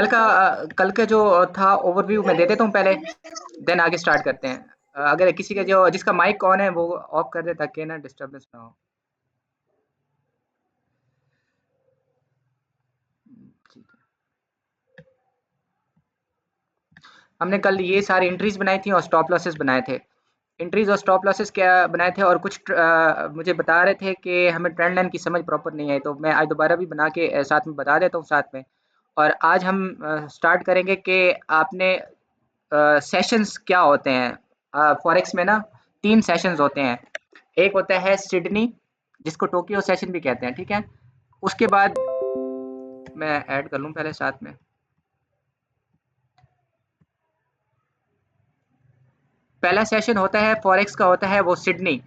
कल का जो था ओवरव्यू मैं दे देता हूँ पहले, देन आगे स्टार्ट करते हैं। अगर किसी का जो जिसका माइक ऑन है वो ऑफ कर दे ताकि ना डिस्टर्बेंस ना हो। ठीक है। हमने कल ये सारी एंट्रीज बनाई थी और स्टॉप लॉसेस बनाए थे। एंट्रीज और स्टॉप लॉसेस क्या बनाए थे, और कुछ मुझे बता रहे थे कि हमें ट्रेंड लाइन की समझ प्रॉपर नहीं है, तो मैं आज दोबारा भी बना के साथ में बता देता हूँ साथ में। और आज हम स्टार्ट करेंगे कि आपने सेशंस क्या होते हैं फॉरेक्स में ना। 3 सेशंस होते हैं। एक होता है सिडनी, जिसको टोक्यो सेशन भी कहते हैं, ठीक है? उसके बाद मैं ऐड कर लूँ पहले साथ में। पहला सेशन होता है फॉरेक्स का, होता है वो सिडनी।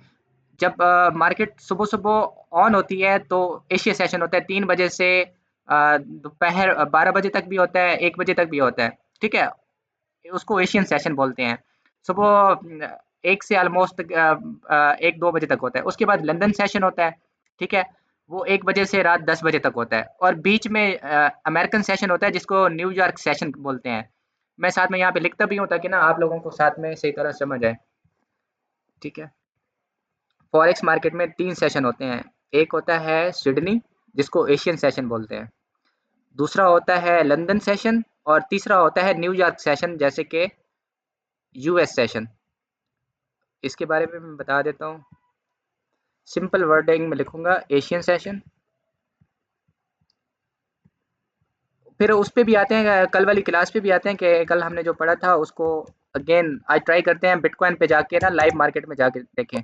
जब मार्केट सुबह-सुबह ऑन होती है तो एशिया सेशन होता है 3 बजे से दोपहर 12 बजे तक भी होता है, 1 बजे तक भी होता है, ठीक है? उसको एशियन सेशन बोलते हैं। सुबह 1 से ऑलमोस्ट 1-2 बजे तक होता है। उसके बाद लंदन सेशन होता है, ठीक है? वो 1 बजे से रात 10 बजे तक होता है, और बीच में अमेरिकन सेशन होता है जिसको न्यूयॉर्क सेशन बोलते हैं। मैं साथ में यहाँ पे लिखता भी हूँ ताकि ना आप लोगों को साथ में सही तरह समझ आए, ठीक है? फॉरेक्स मार्केट में 3 सेशन होते हैं। एक होता है सिडनी, जिसको एशियन सेशन बोलते हैं। दूसरा होता है लंदन सेशन, और तीसरा होता है न्यूयॉर्क सेशन, जैसे कि यूएस सेशन। इसके बारे में मैं बता देता हूँ। सिंपल वर्डिंग में लिखूँगा एशियन सेशन। फिर उस पे भी आते हैं, कल वाली क्लास पे भी आते हैं कि कल हमने जो पढ़ा था उसको अगेन आज ट्राई करते हैं, बिटकॉइन पे जाके ना लाइव मार्केट में जाके देखें।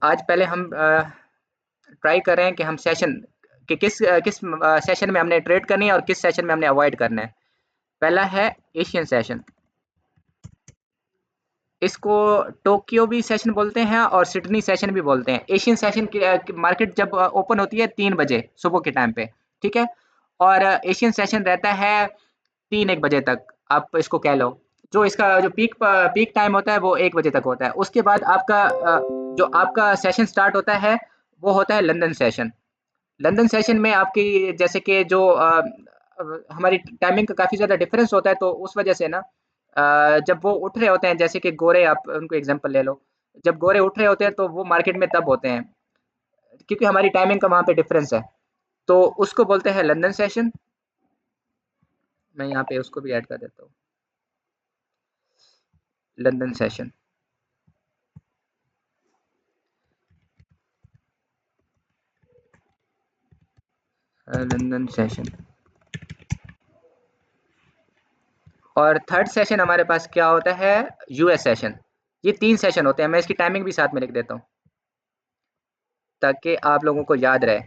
आज पहले हम ट्राई कर रहे हैं कि हम सेशन कि किस सेशन में हमने ट्रेड करनी है और किस सेशन में हमने अवॉइड करना है। पहला है एशियन सेशन। इसको टोक्यो भी सेशन बोलते हैं और सिडनी सेशन भी बोलते हैं। एशियन सेशन की मार्केट जब ओपन होती है 3 बजे सुबह के टाइम पे, ठीक है? और एशियन सेशन रहता है 3-1 बजे तक, आप इसको कह लो। जो इसका जो पीक टाइम होता है वो 1 बजे तक होता है। उसके बाद आपका जो आपका सेशन स्टार्ट होता है वो होता है लंदन सेशन। लंदन सेशन में आपकी जैसे कि जो हमारी टाइमिंग का काफ़ी ज़्यादा डिफरेंस होता है, तो उस वजह से ना जब वो उठ रहे होते हैं, जैसे कि गोरे, आप उनको एग्जांपल ले लो। जब गोरे उठ रहे होते हैं तो वो मार्केट में तब होते हैं, क्योंकि हमारी टाइमिंग का वहाँ पे डिफरेंस है। तो उसको बोलते हैं लंदन सेशन। मैं यहाँ पे उसको भी ऐड कर देता हूँ, लंदन सेशन। London session. और थर्ड सेशन हमारे पास क्या होता है, यूएस सेशन। ये 3 सेशन होते हैं। मैं इसकी टाइमिंग भी साथ में लिख देता हूँ ताकि आप लोगों को याद रहे।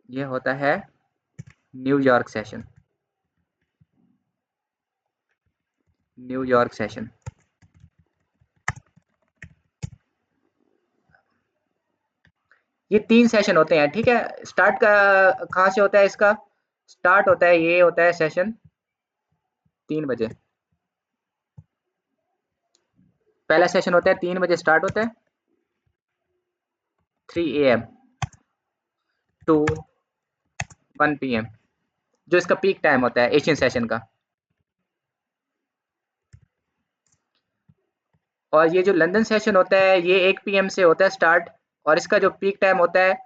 ये होता है न्यूयॉर्क सेशन। New York session. ये 3 सेशन होते हैं, ठीक है? स्टार्ट का कहाँ से होता है इसका? स्टार्ट होता है, ये होता है सेशन 3 बजे। पहला सेशन होता है 3 बजे स्टार्ट होता है, 3 AM टू 1 PM, जो इसका पीक टाइम होता है एशियन सेशन का। और ये जो लंदन सेशन होता है ये 1 PM से होता है स्टार्ट, और इसका जो पीक टाइम होता है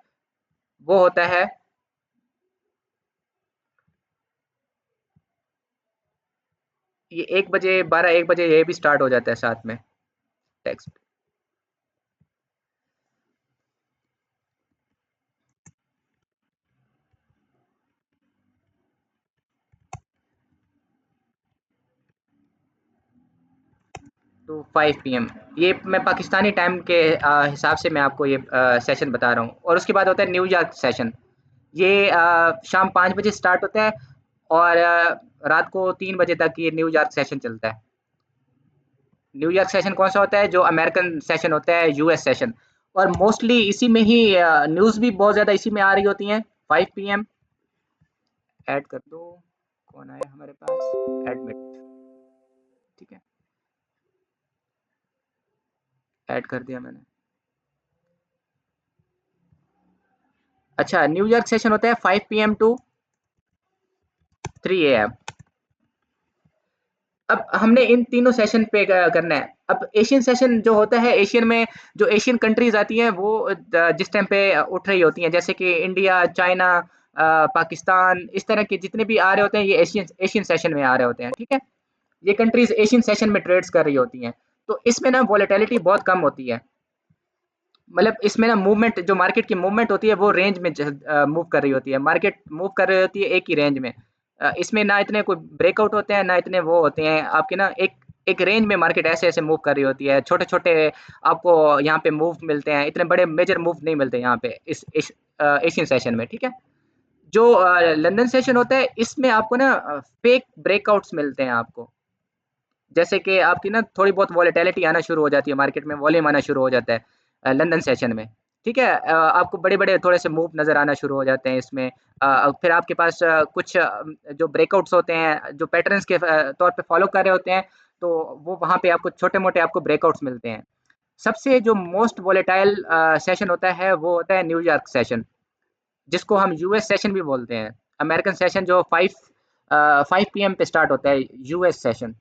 वो होता है ये 1 बजे, 12-1 बजे ये भी स्टार्ट हो जाता है साथ में टेक्स्ट। To 5 PM। ये मैं पाकिस्तानी टाइम के हिसाब से मैं आपको ये सेशन बता रहा हूँ। और उसके बाद होता है न्यूयॉर्क सेशन। ये शाम 5 बजे स्टार्ट होता है, और रात को 3 बजे तक ये न्यूयॉर्क सेशन चलता है। न्यूयॉर्क सेशन कौन सा होता है? जो अमेरिकन सेशन होता है, यूएस सेशन। और मोस्टली इसी में ही न्यूज़ भी बहुत ज़्यादा इसी में आ रही होती हैं। 5 PM ऐड कर दो। कौन आया हमारे पास? एडमिट, ठीक है, ऐड कर दिया मैंने। अच्छा, न्यूयॉर्क सेशन होता है 5 पीएम टू 3 एएम। अब हमने इन तीनों सेशन पे करना है। अब एशियन सेशन जो होता है, एशियन में जो एशियन कंट्रीज आती हैं वो जिस टाइम पे उठ रही होती हैं, जैसे कि इंडिया, चाइना, पाकिस्तान, इस तरह के जितने भी आ रहे होते हैं ये एशियन एशियन सेशन में आ रहे होते हैं, ठीक है। ये कंट्रीज एशियन सेशन में ट्रेड्स कर रही होती हैं। तो इसमें ना वोलेटिलिटी बहुत कम होती है। मतलब इसमें ना मूवमेंट, जो मार्केट की मूवमेंट होती है वो रेंज में मूव कर रही होती है, मार्केट मूव कर रही होती है एक ही रेंज में। इसमें ना इतने कोई ब्रेकआउट होते हैं, ना इतने वो होते हैं आपके ना, एक एक रेंज में मार्केट ऐसे ऐसे मूव कर रही होती है, छोटे छोटे आपको यहाँ पे मूव मिलते हैं, इतने बड़े मेजर मूव नहीं मिलते यहाँ पे इस एशियन सेशन में, ठीक है। जो लंदन सेशन होता है इसमें आपको ना फेक ब्रेकआउट्स मिलते हैं आपको। जैसे कि आपकी ना थोड़ी बहुत वॉलेटिलिटी आना शुरू हो जाती है, मार्केट में वॉल्यूम आना शुरू हो जाता है लंदन सेशन में, ठीक है। आपको बड़े-बड़े थोड़े से मूव नज़र आना शुरू हो जाते हैं इसमें। फिर आपके पास कुछ जो ब्रेकआउट्स होते हैं, जो पैटर्न्स के तौर पे फॉलो कर रहे होते हैं, तो वो वहाँ पे आपको छोटे-मोटे आपको ब्रेकआउट्स मिलते हैं। सबसे जो मोस्ट वोलेटाइल सेशन होता है वो होता है न्यूयॉर्क सेशन, जिसको हम यूएस सेशन भी बोलते हैं। अमेरिकन सेशन जो 5 पीएम पे स्टार्ट होता है, यूएस सेशन।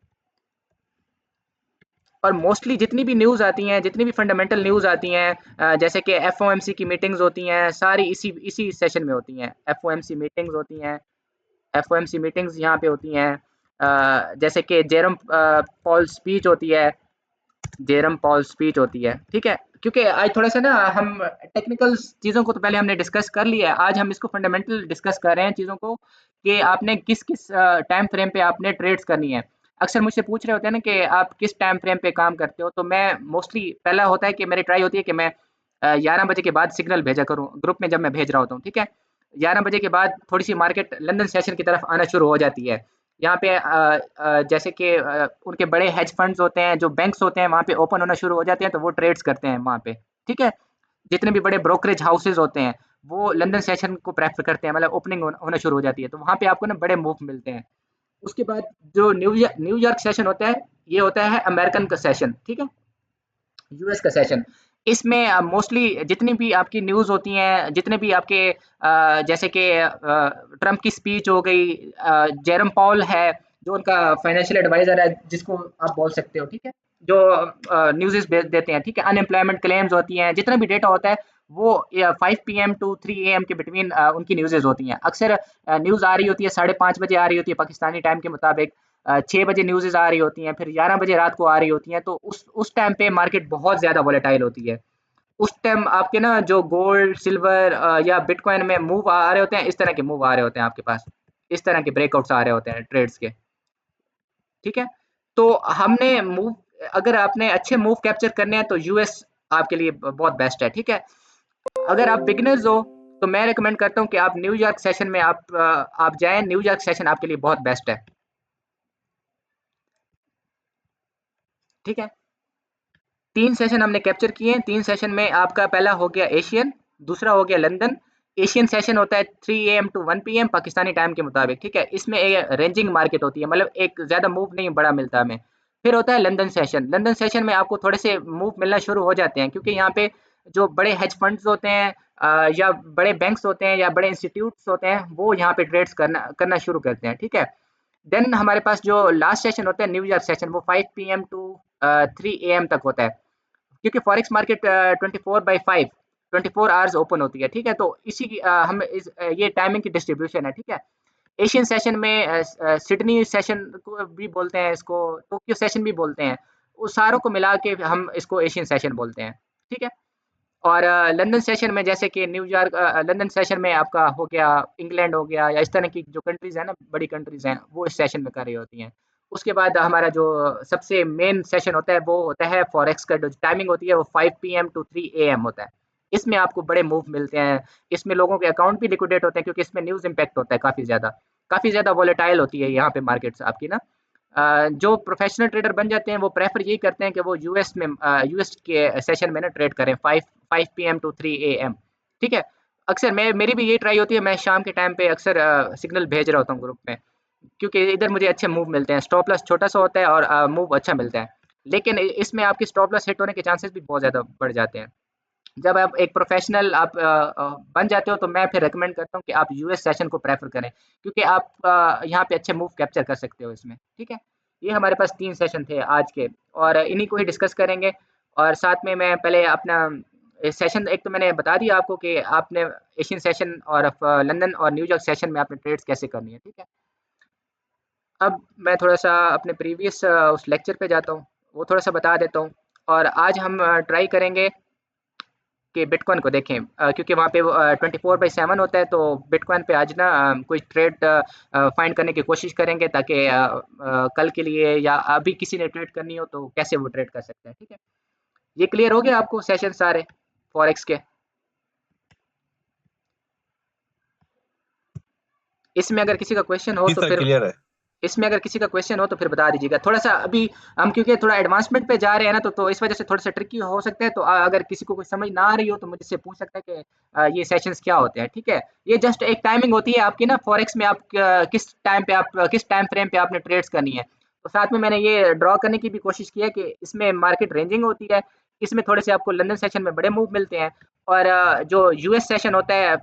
और मोस्टली जितनी भी न्यूज़ आती हैं, जितनी भी फंडामेंटल न्यूज़ आती हैं, जैसे कि एफओएमसी की मीटिंग्स होती हैं, सारी इसी इसी सेशन में होती हैं। एफओएमसी मीटिंग्स होती हैं, एफओएमसी मीटिंग्स यहाँ पे होती हैं। जैसे कि जेरम पॉल स्पीच होती है, ठीक है। क्योंकि आज थोड़ा सा ना हम टेक्निकल चीज़ों को तो पहले हमने डिस्कस कर लिया है, आज हम इसको फंडामेंटल डिस्कस कर रहे हैं चीज़ों को, कि आपने किस किस टाइम फ्रेम पे आपने ट्रेड्स करनी है। अक्सर मुझसे पूछ रहे होते हैं ना कि आप किस टाइम फ्रेम पे काम करते हो, तो मैं मोस्टली पहला होता है कि मेरी ट्राई होती है कि मैं 11 बजे के बाद सिग्नल भेजा करूँ ग्रुप में, जब मैं भेज रहा होता हूँ, ठीक है। 11 बजे के बाद थोड़ी सी मार्केट लंदन सेशन की तरफ आना शुरू हो जाती है। यहाँ पे जैसे कि उनके बड़े हेज फंड्स होते हैं, जो बैंक्स होते हैं वहाँ पे ओपन होना शुरू हो जाते हैं, तो वो ट्रेड्स करते हैं वहाँ पे, ठीक है। जितने भी बड़े ब्रोकरेज हाउसेज होते हैं वो लंदन सेशन को प्रेफर करते हैं, मतलब ओपनिंग होना शुरू हो जाती है, तो वहाँ पे आपको ना बड़े मूव मिलते हैं। उसके बाद जो न्यूयॉर्क सेशन होता है, ये होता है अमेरिकन का सेशन, ठीक है, यूएस का सेशन। इसमें मोस्टली जितनी भी आपकी न्यूज़ होती हैं, जितने भी आपके जैसे कि ट्रंप की स्पीच हो गई, जेरम पॉल है जो उनका फाइनेंशियल एडवाइजर है, जिसको आप बोल सकते हो, ठीक है, जो न्यूज़ देते हैं, ठीक है। अनएम्प्लॉयमेंट क्लेम्स होती हैं, जितना भी डेटा होता है वो 5 पीएम टू 3 एएम के बिटवीन उनकी न्यूज़ेज़ होती हैं। अक्सर न्यूज़ आ रही होती है 5:30 बजे आ रही होती है पाकिस्तानी टाइम के मुताबिक, 6 बजे न्यूज़ेज़ आ रही होती हैं, फिर 11 बजे रात को आ रही होती हैं, तो उस टाइम पे मार्केट बहुत ज़्यादा वोलेटाइल होती है। उस टाइम आपके ना जो गोल्ड, सिल्वर या बिटकॉइन में मूव आ रहे होते हैं, इस तरह के मूव आ रहे होते हैं आपके पास। इस तरह के ब्रेकआउट्स आ रहे होते हैं ट्रेड्स के, ठीक है? तो हमने मूव अगर आपने अच्छे मूव कैप्चर करने हैं तो यूएस आपके लिए बहुत बेस्ट है, ठीक है? अगर आप बिगिनर्स हो तो मैं रिकमेंड करता हूँ कि आप न्यूयॉर्क सेशन में आप जाएँ, न्यूयॉर्क सेशन आपके लिए बहुत बेस्ट है, ठीक है? 3 सेशन हमने कैप्चर किए हैं, 3 सेशन में आपका पहला हो गया एशियन, दूसरा हो गया लंदन। एशियन सेशन होता है 3 AM to 1 PM Pakistani time के मुताबिक, ठीक है? इसमें रेंजिंग मार्केट होती है, मतलब एक ज़्यादा मूव नहीं बड़ा मिलता हमें। फिर होता है लंदन सेशन, लंदन सेशन में आपको थोड़े से मूव मिलना शुरू हो जाते हैं, क्योंकि यहाँ पे जो बड़े हेज फंड्स होते हैं या बड़े बैंक्स होते हैं या बड़े इंस्टीट्यूट्स होते हैं, वो यहाँ पे ट्रेड्स करना करना शुरू करते हैं, ठीक है? देन हमारे पास जो लास्ट सेशन होता है न्यूयॉर्क सेशन, वो 5 पीएम टू 3 एएम तक होता है। क्योंकि फॉरेक्स मार्केट 24/5 24 आवर्स ओपन होती है, ठीक है। तो इसी की ये टाइमिंग की डिस्ट्रीब्यूशन है, ठीक है। एशियन सेशन में सिडनी सेशन को भी बोलते हैं, इसको टोक्यो सेशन भी बोलते हैं। उस सारों को मिला के हम इसको एशियन सेशन बोलते हैं, ठीक है। और लंदन सेशन में जैसे कि न्यूयॉर्क लंदन सेशन में आपका हो गया, इंग्लैंड हो गया, या इस तरह की जो कंट्रीज़ हैं ना, बड़ी कंट्रीज़ हैं, वो इस सेशन में कर रही होती हैं। उसके बाद हमारा जो सबसे मेन सेशन होता है, वो होता है फॉरेक्स का, जो टाइमिंग होती है वो 5 पीएम टू 3 एएम होता है। इसमें आपको बड़े मूव मिलते हैं, इसमें लोगों के अकाउंट भी लिक्विडेट होते हैं, क्योंकि इसमें न्यूज़ इम्पैक्ट होता है काफ़ी ज़्यादा वोलेटाइल होती है यहाँ पे मार्केट्स आपकी ना। जो प्रोफेशनल ट्रेडर बन जाते हैं वो प्रेफर यही करते हैं कि वो यूएस के सेशन में ना ट्रेड करें 5 पीएम टू 3 एएम, ठीक है। अक्सर मैं मेरी भी यही ट्राई होती है, मैं शाम के टाइम पे अक्सर सिग्नल भेज रहा होता हूँ ग्रुप में, क्योंकि इधर मुझे अच्छे मूव मिलते हैं, स्टॉप लॉस छोटा सा होता है और मूव अच्छा मिलता है। लेकिन इसमें आपकी स्टॉप लॉस हिट होने के चांसेस भी बहुत ज़्यादा बढ़ जाते हैं। जब आप एक प्रोफेशनल आप बन जाते हो तो मैं फिर रिकमेंड करता हूँ कि आप यूएस सेशन को प्रेफ़र करें, क्योंकि आप यहाँ पे अच्छे मूव कैप्चर कर सकते हो इसमें, ठीक है? ये हमारे पास 3 सेशन थे आज के और इन्हीं को ही डिस्कस करेंगे और साथ में मैं पहले अपना सेशन एक तो मैंने बता दिया आपको कि आपने एशियन सेशन और लंदन और न्यूयॉर्क सेशन में आपने ट्रेड्स कैसे करनी है, ठीक है? अब मैं थोड़ा-सा अपने प्रीवियस उस लेक्चर पे जाता हूँ, वो थोड़ा-सा बता देता हूँ और आज हम ट्राई करेंगे कि बिटकॉइन को देखें क्योंकि वहाँ पे वो 24/7 होता है तो बिटकॉइन पे आज ना कोई ट्रेड फाइंड करने की कोशिश करेंगे ताकि कल के लिए या अभी किसी ने ट्रेड करनी हो तो कैसे वो ट्रेड कर सकते हैं, ठीक है? ये क्लियर हो गया आपको सेशन सारे फॉरेक्स के? इसमें अगर किसी का क्वेश्चन हो जी तो सर, फिर क्लियर है। इसमें अगर किसी का क्वेश्चन हो तो फिर बता दीजिएगा। थोड़ा-सा अभी हम क्योंकि थोड़ा एडवांसमेंट पे जा रहे हैं ना तो इस वज़ह से थोड़ा-सा ट्रिकी हो सकता है। तो अगर किसी को कुछ समझ ना आ रही हो तो मुझसे पूछ सकता है कि ये सेशंस क्या होते हैं, ठीक है? ये जस्ट एक टाइमिंग होती है आपकी ना फॉरेक्स में आप किस टाइम पे आप किस टाइम फ्रेम पे आपने ट्रेड्स करनी है। तो साथ में मैंने ये ड्रॉ करने की भी कोशिश की है कि इसमें मार्केट रेंजिंग होती है। इसमें थोड़े से आपको लंदन सेशन में बड़े मूव मिलते हैं और जो यूएस सेशन होता है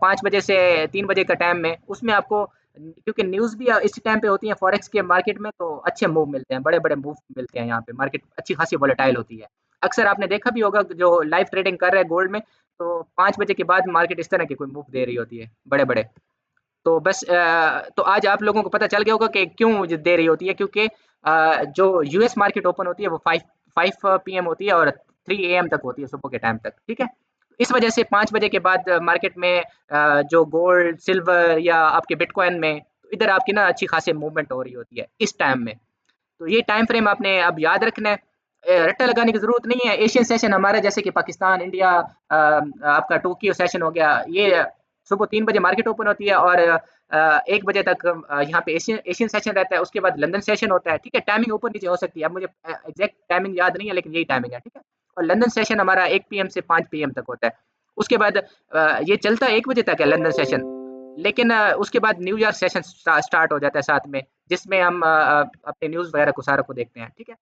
5 बजे से 3 बजे का टाइम में उसमें आपको क्योंकि न्यूज़ भी इसी टाइम पे होती है फॉरेक्स के मार्केट में तो अच्छे मूव मिलते हैं, बड़े-बड़े मूव मिलते हैं यहाँ पे, मार्केट अच्छी खासी वोलेटाइल होती है। अक्सर आपने देखा भी होगा कि जो लाइव ट्रेडिंग कर रहे हैं गोल्ड में, तो 5 बजे के बाद मार्केट इस तरह के कोई मूव दे रही होती है, बड़े-बड़े। तो बस तो आज आप लोगों को पता चल गया होगा कि क्यों दे रही होती है क्योंकि जो यूएस मार्केट ओपन होती है वो 5 पीएम होती है और 3 एएम तक होती है सुबह के टाइम तक, ठीक है? इस वजह से 5 बजे के बाद मार्केट में जो गोल्ड, सिल्वर या आपके बिटकॉइन में तो इधर आपकी ना अच्छी खासी मूवमेंट हो रही होती है इस टाइम में। तो ये टाइम फ्रेम आपने अब याद रखना है। रट्टा लगाने की ज़रूरत नहीं है। एशियन सेशन हमारा जैसे कि पाकिस्तान, इंडिया आपका टोक्यो सेशन हो गया, ये सुबह 3 बजे मार्केट ओपन होती है और 1 बजे तक यहाँ पे एशियन एशियन सेशन रहता है, उसके बाद लंदन सेशन होता है, ठीक है? टाइमिंग ऊपर-नीचे हो सकती है, अब मुझे एग्ज़ैक्ट टाइमिंग याद नहीं है लेकिन यही टाइमिंग है, ठीक है? और लंदन सेशन हमारा 1 पीएम से 5 पीएम तक होता है। उसके बाद ये चलता 1 बजे तक है लंदन सेशन, लेकिन उसके बाद न्यूयॉर्क सेशन स्टार्ट हो जाता है साथ में, जिसमें हम अपने न्यूज़ वगैरह को सारा को देखते हैं, ठीक है?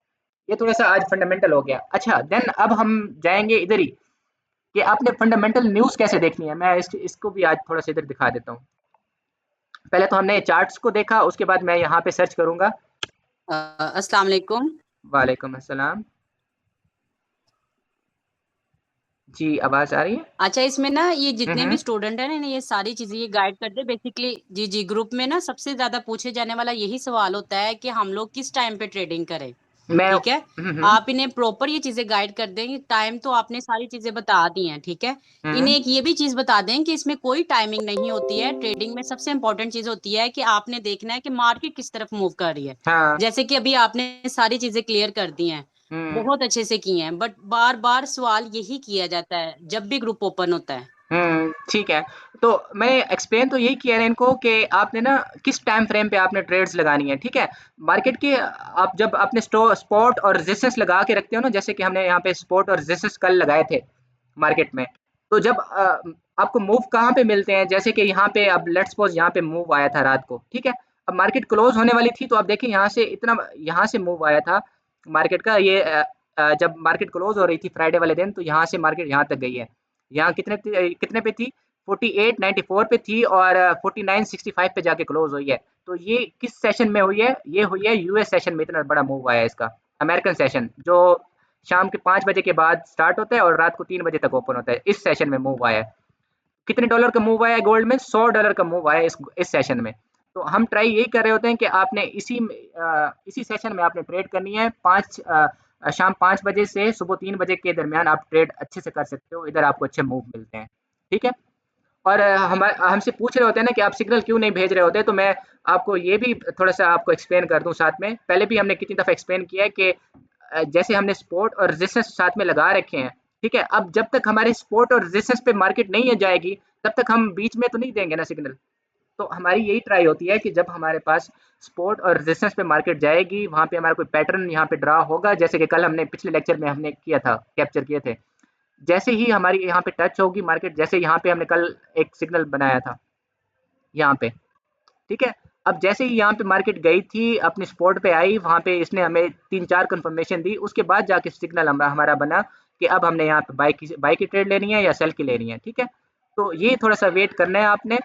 ये थोड़ा-सा आज फंडामेंटल हो गया। अच्छा देन अब हम जाएँगे इधर ही कि आपने फंडामेंटल न्यूज़ कैसे देखनी है? मैं इसको भी आज थोड़ा-सा इधर दिखा देता हूँ। पहले तो हमने चार्ट्स को देखा, उसके बाद मैं यहाँ पे सर्च करूँगा। अस्सलाम वालेकुम। वालेकुम अस्सलाम। जी, आवाज़ आ रही है? अच्छा, इसमें ना ये हुँ, जितने भी हुँ। स्टूडेंट हैं ना, ये सारी चीजें ये गाइड करते हैं बेसिकली। जी जी, ग्रुप में ना सबसे ज्यादा पूछे जाने वाला यही सवाल होता है कि हम लोग किस टाइम पे ट्रेडिंग करें। मैं ठीक है, हुँ, हुँ। आप इन्हें प्रॉपर ये चीजें गाइड कर देंगे। टाइम तो आपने सारी चीजें बता दी हैं, ठीक है। हुँ। इन्हें एक ये भी चीज बता दें कि इसमें कोई टाइमिंग नहीं होती है। ट्रेडिंग में सबसे इंपॉर्टेंट चीज होती है कि आपने देखना है कि मार्केट किस तरफ मूव कर रही है। हाँ। जैसे कि अभी आपने सारी चीजें क्लियर कर दी हैं, हुँ। बहुत अच्छे से की हैं, बट बार बार सवाल यही किया जाता है जब भी ग्रुप ओपन होता है। ठीक है। तो मैंने एक्सप्लेन तो यही किया है इनको कि आपने ना किस टाइम फ्रेम पे आपने ट्रेड्स लगानी है, ठीक है? मार्केट के आप जब आपने स्पॉट और रेजिस्टेंस लगा के रखते हो ना, जैसे कि हमने यहाँ पे स्पॉट और रेजिस्टेंस कल लगाए थे मार्केट में। तो जब आपको मूव कहाँ पे मिलते हैं, जैसे कि यहाँ पे अब लेट्स सपोज़ यहाँ पे मूव आया था रात को, ठीक है? अब मार्केट क्लोज़ होने वाली थी, तो आप देखिए यहाँ से मूव आया था मार्केट का ये जब मार्केट क्लोज़ हो रही थी फ्राइडे वाले दिन, तो यहाँ से मार्केट यहाँ तक गई है। यहाँ कितने पे थी? 48.94 पे थी और 49.65 पे जाके क्लोज़ हुई है। तो ये किस सेशन में हुई है? ये हुई है यूएस सेशन में इतना बड़ा मूव आया है इसका। अमेरिकन सेशन जो शाम के 5 बजे के बाद स्टार्ट होता है और रात को 3 बजे तक ओपन होता है। इस सेशन में मूव आया है। कितने डॉलर का मूव आया है गोल्ड में? $100 का मूव आया है इस सेशन में। तो हम ट्राई यही कर रहे होते हैं कि आपने इसी सेशन में आपने ट्रेड करनी है। शाम 5 बजे से सुबह 3 बजे के दरमियान आप ट्रेड अच्छे से कर सकते हो। इधर आपको अच्छे मूव मिलते हैं। ठीक है? और हमसे पूछ रहे होते हैं ना कि आप सिग्नल क्यों नहीं भेज रहे होते, तो मैं आपको ये भी थोड़ा-सा आपको एक्सप्लेन कर दूँ साथ में। पहले भी हमने कितनी दफ़ा एक्सप्लेन किया है कि जैसे हमने सपोर्ट और रेजिस्टेंस साथ में लगा रखे हैं, ठीक है? अब जब तक हमारे सपोर्ट और रेजिस्टेंस पे मार्केट नहीं जाएगी, तब तक हम बीच में तो नहीं देंगे ना सिग्नल। तो हमारी यही ट्राई होती है कि जब हमारे पास सपोर्ट और रेजिस्टेंस पे मार्केट जाएगी, वहाँ पे हमारा कोई पैटर्न यहाँ पे ड्रा होगा, जैसे कि कल हमने पिछले लेक्चर में हमने किया था, कैप्चर किए थे। जैसे ही हमारी यहाँ पे टच होगी मार्केट, जैसे यहाँ पे हमने कल एक सिग्नल बनाया था, यहाँ पे, ठीक है? अब जैसे ही यहाँ पे मार्केट गई थी, अपने सपोर्ट पे आई, वहाँ पे इसने हमें 3-4 कन्फर्मेशन दी, उसके बाद जाके सिग्नल हमारा बना कि अब हमने यहाँ पे बाई की ट्रेड लेनी है या सेल की लेनी है, ठीक है? तो ये थोड़ा-सा वेट करना है आपने।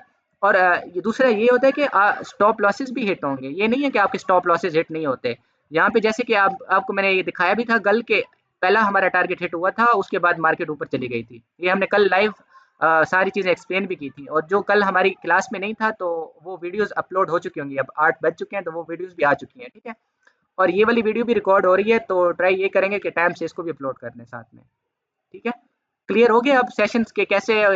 और ये दूसरा ये होता है कि स्टॉप लॉसेस भी हिट होंगे, ये नहीं है कि आपके स्टॉप लॉसेस हिट नहीं होते। यहाँ पे जैसे कि आपको मैंने ये दिखाया भी था कल के पहला हमारा टारगेट हिट हुआ था, उसके बाद मार्केट ऊपर चली गई थी। ये हमने कल लाइव सारी चीज़ें एक्सप्लेन भी की थी, और जो कल हमारी क्लास में नहीं था तो वो वीडियोज़ अपलोड हो चुकी होंगी। अब 8 बज चुके हैं तो वो वीडियोज़ भी आ चुकी हैं, ठीक है? और ये वाली वीडियो भी रिकॉर्ड हो रही है, तो ट्राई ये करेंगे कि टाइम से इसको भी अपलोड कर दें साथ में, ठीक है? क्लियर हो गया अब सेशंस के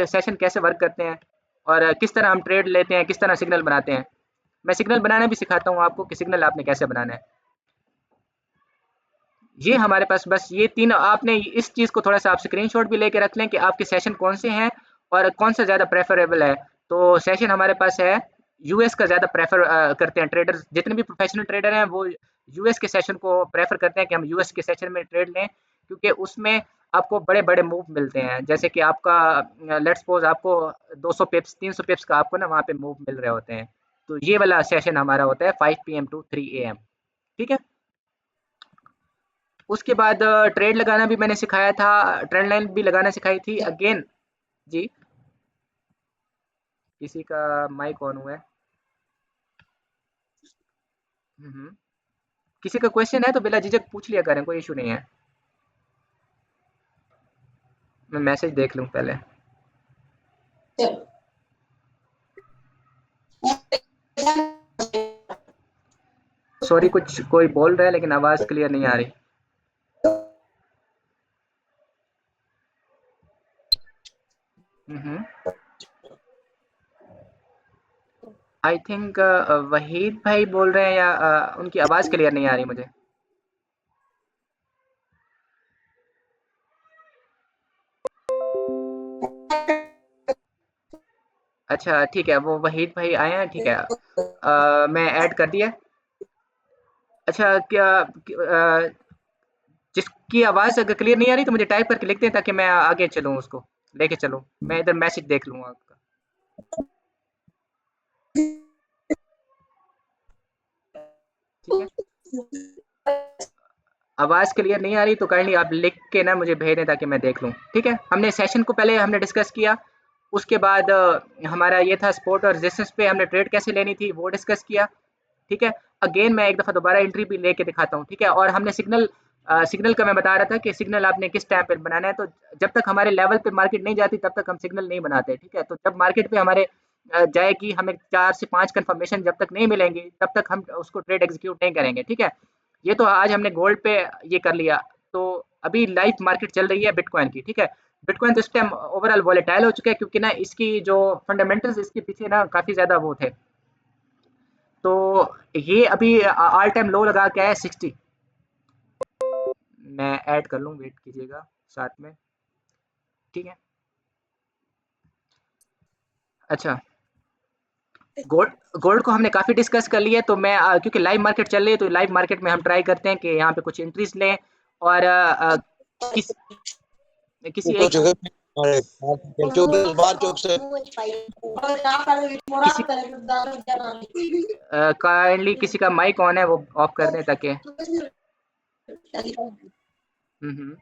सेशन कैसे वर्क करते हैं, और किस तरह हम ट्रेड लेते हैं, किस तरह सिग्नल बनाते हैं। मैं सिग्नल बनाना भी सिखाता हूँ आपको कि सिग्नल आपने कैसे बनाना है। ये हमारे पास बस ये 3 आपने इस चीज़ को थोड़ा-सा आप स्क्रीनशॉट भी लेके रख लें कि आपके सेशन कौन से हैं और कौन सा ज़्यादा प्रेफ़रेबल है। तो सेशन हमारे पास है, यूएस का ज़्यादा प्रेफ़र करते हैं ट्रेडर्स, जितने भी प्रोफ़ेशनल ट्रेडर हैं वो यूएस के सेशन को प्रेफ़र करते हैं कि हम यूएस के सेशन में ट्रेड लें, क्योंकि उसमें आपको बड़े-बड़े मूव मिलते हैं। जैसे कि आपका लेट्स सपोज़ आपको 200 पिप्स 300 पिप्स का आपको ना वहाँ पे मूव मिल रहे होते हैं। तो ये वाला सेशन हमारा होता है 5 पीएम टू 3 एएम, ठीक है? उसके बाद ट्रेड लगाना भी मैंने सिखाया था, ट्रेंड लाइन भी लगाना सिखाई थी अगेन। जी, किसी का माइक ऑन हुआ है। किसी का क्वेश्चन है तो बिला झिझक पूछ लिया करें, कोई इशू नहीं है। मैं मैसेज देख लूं पहले। सॉरी, कुछ कोई बोल रहा है लेकिन आवाज क्लियर नहीं आ रही। आई थिंक वहीद भाई बोल रहे हैं, या उनकी आवाज क्लियर नहीं आ रही मुझे। अच्छा ठीक है, वो वहीद भाई आए हैं, ठीक है। मैं ऐड कर दिया। अच्छा, क्या जिसकी आवाज़ अगर क्लियर नहीं आ रही तो मुझे टाइप करके लिख दें ताकि मैं आगे चलूँ, उसको लेके चलूँ। मैं इधर मैसेज देख लूँगा आपका। ठीक है? आवाज़ क्लियर नहीं आ रही तो काइंडली आप लिख के ना मुझे भेज दें ताकि मैं देख लूँ। ठीक है? हमने सेशन को पहले हमने डिस्कस किया, उसके बाद हमारा ये था सपोर्ट और रेजिस्टेंस पे हमने ट्रेड कैसे लेनी थी वो डिस्कस किया। ठीक है? अगेन मैं एक दफ़ा दोबारा एंट्री भी लेके दिखाता हूँ, ठीक है? और हमने सिग्नल का मैं बता रहा था कि सिग्नल आपने किस टाइम पे बनाना है, तो जब तक हमारे लेवल पे मार्केट नहीं जाती तब तक हम सिग्नल नहीं बनाते, ठीक है? तो जब मार्केट पे हमारे जाएगी, हमें 4 से 5 कन्फर्मेशन जब तक नहीं मिलेंगी, तब तक हम उसको ट्रेड एग्जीक्यूट नहीं करेंगे, ठीक है? ये तो आज हमने गोल्ड पे ये कर लिया, तो अभी लाइव मार्केट चल रही है बिटकॉइन की, ठीक है? बिटकॉइन तो इस टाइम ओवरऑल वॉलेटाइल हो चुका है, क्योंकि ना इसकी जो फंडामेंटल्स इसके पीछे ना काफ़ी ज़्यादा वो थे। तो ये अभी ऑल टाइम लो लगा के है 60। मैं ऐड कर लूँ, वेट कीजिएगा साथ में, ठीक है? अच्छा, गोल्ड गोल्ड को हमने काफ़ी डिस्कस कर लिया, तो मैं क्योंकि लाइव मार्केट चल रही है तो लाइव मार्केट में हम ट्राई करते हैं कि यहाँ पे कुछ एंट्रीज लें, और किस किसी तो एक जगह पे हमारे चौक बाहर चौक से किसी काइंडली किसी का माइक ऑन है वो ऑफ कर दें ताकि हम्म,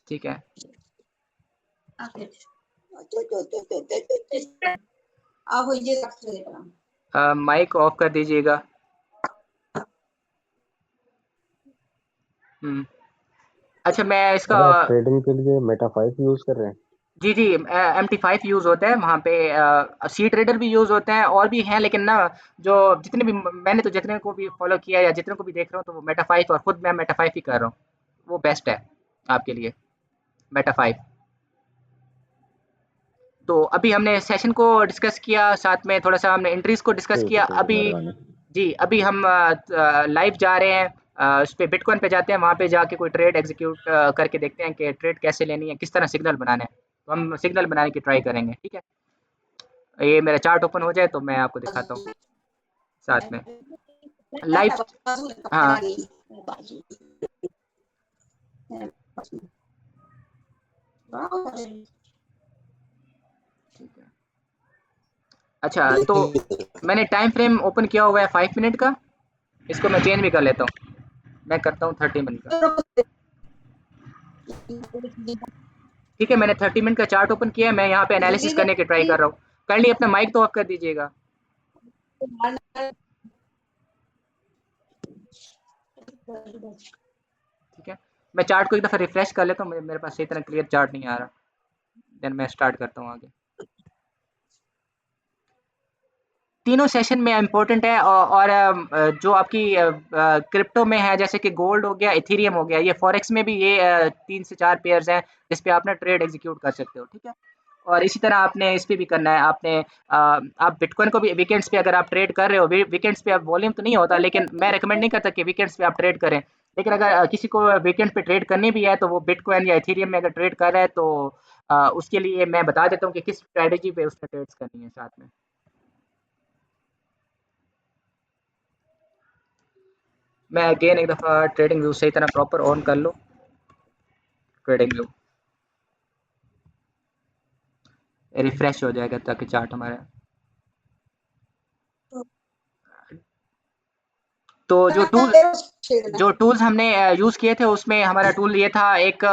ठीक है। माइक ऑफ कर दीजिएगा। अच्छा, मैं इसका अगर आप ट्रेडिंग के लिए मेटा 5 यूज कर रहे हैं? जी जी, MT5 यूज़ होता है वहाँ पे, सी ट्रेडर भी यूज़ होते हैं और भी हैं, लेकिन ना जो जितने भी मैंने तो जितने को भी फॉलो किया या जितने को भी देख रहा हूँ तो वो मेटा 5, और खुद मैं मेटा 5 ही कर रहा हूँ, वो बेस्ट है आपके लिए, मेटा 5। तो अभी हमने सेशन को डिस्कस किया, साथ में थोड़ा सा हमने एंट्रीज को डिस्कस ठीक है, किया। ठीक है, अभी मेहरबानी। जी, अभी हम लाइव जा रहे हैं, उस पे बिटकॉइन पे जाते हैं, वहाँ पे जाके कोई ट्रेड एग्जीक्यूट करके देखते हैं कि ट्रेड कैसे लेनी है, किस तरह सिग्नल बनाना है। तो हम सिग्नल बनाने की ट्राई करेंगे, ठीक है? ये मेरा चार्ट ओपन हो जाए तो मैं आपको दिखाता हूँ साथ में लाइव। हाँ, ठीक है। अच्छा, तो मैंने टाइम फ्रेम ओपन किया हुआ है 5 मिनट का, इसको मैं चेंज भी कर लेता हूँ, मैं करता हूँ 30 मिनट का। ठीक है, मैंने 30 मिनट का चार्ट ओपन किया है, मैं यहाँ पे एनालिसिस करने की ट्राई कर रहा हूँ। कर ली, अपना माइक तो ऑफ कर दीजिएगा। ठीक है, मैं चार्ट को एक दफ़ा रिफ्रेश कर लेता हूँ, मेरे पास सही तरह क्लियर चार्ट नहीं आ रहा, देन मैं स्टार्ट करता हूँ आगे। तीनों सेशन में इम्पोर्टेंट है और जो आपकी क्रिप्टो में है, जैसे कि गोल्ड हो गया, इथेरियम हो गया, ये फॉरेक्स में भी ये 3 से 4 पेयर्स हैं जिस पे आप ना ट्रेड एग्जीक्यूट कर सकते हो, ठीक है। और इसी तरह आपने इस पे भी करना है, आपने आप बिटकॉइन को भी वीकेंड्स पे अगर आप ट्रेड कर रहे हो, वीकेंड्स पे अब वॉल्यूम तो नहीं होता, लेकिन मैं रिकमेंड नहीं करता कि वीकेंड्स पे आप ट्रेड करें। लेकिन अगर किसी को वीकेंड पे ट्रेड करनी भी है तो वो बिटकॉइन या इथेरियम में अगर ट्रेड कर रहा है तो उसके लिए मैं बता देता हूँ कि किस स्ट्रैटेजी पे उसने ट्रेड्स करनी है साथ में। मैं अगेन एक दफ़ा ट्रेडिंग व्यू सही तरह प्रॉपर ऑन कर लूँ। ट्रेडिंग व्यू रिफ्रेश हो जाएगा ताकि चार्ट हमारा, तो जो टूल्स हमने यूज़ किए थे उसमें हमारा टूल ये था, एक